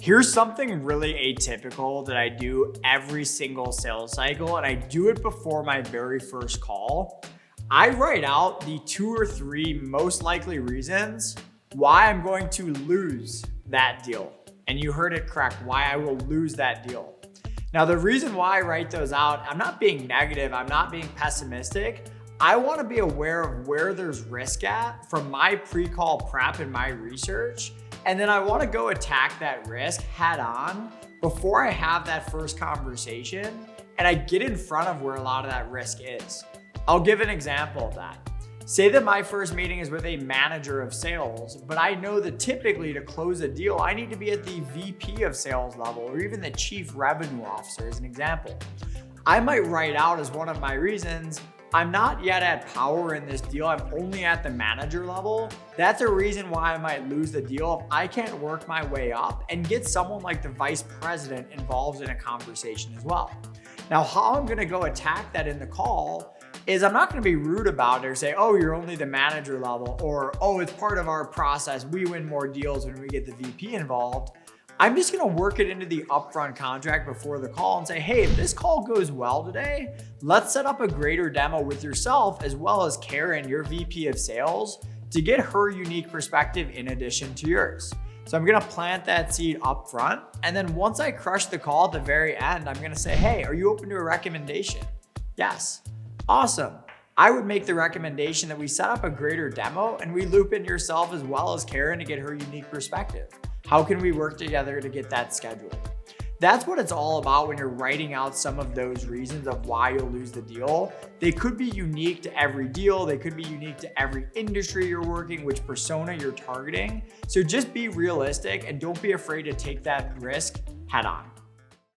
Here's something really atypical that I do every single sales cycle, and I do it before my very first call. I write out the 2 or 3 most likely reasons why I'm going to lose that deal. And you heard it correct, why I will lose that deal. Now, the reason why I write those out, I'm not being negative, I'm not being pessimistic. I want to be aware of where there's risk at from my pre-call prep and my research. And then I want to go attack that risk head on before I have that first conversation and I get in front of where a lot of that risk is. I'll give an example of that. Say that my first meeting is with a manager of sales, but I know that typically to close a deal, I need to be at the VP of sales level or even the chief revenue officer as an example. I might write out as one of my reasons, I'm not yet at power in this deal, I'm only at the manager level. That's a reason why I might lose the deal if I can't work my way up and get someone like the vice president involved in a conversation as well. Now, how I'm gonna go attack that in the call is I'm not gonna be rude about it or say, oh, you're only the manager level, or oh, it's part of our process, we win more deals when we get the VP involved. I'm just gonna work it into the upfront contract before the call and say, hey, if this call goes well today, let's set up a greater demo with yourself as well as Karen, your VP of sales, to get her unique perspective in addition to yours. So I'm gonna plant that seed up front. And then once I crush the call at the very end, I'm gonna say, hey, are you open to a recommendation? Yes. Awesome. I would make the recommendation that we set up a greater demo and we loop in yourself as well as Karen to get her unique perspective. How can we work together to get that scheduled? That's what it's all about when you're writing out some of those reasons of why you'll lose the deal. They could be unique to every deal. They could be unique to every industry you're working, which persona you're targeting. So just be realistic and don't be afraid to take that risk head on.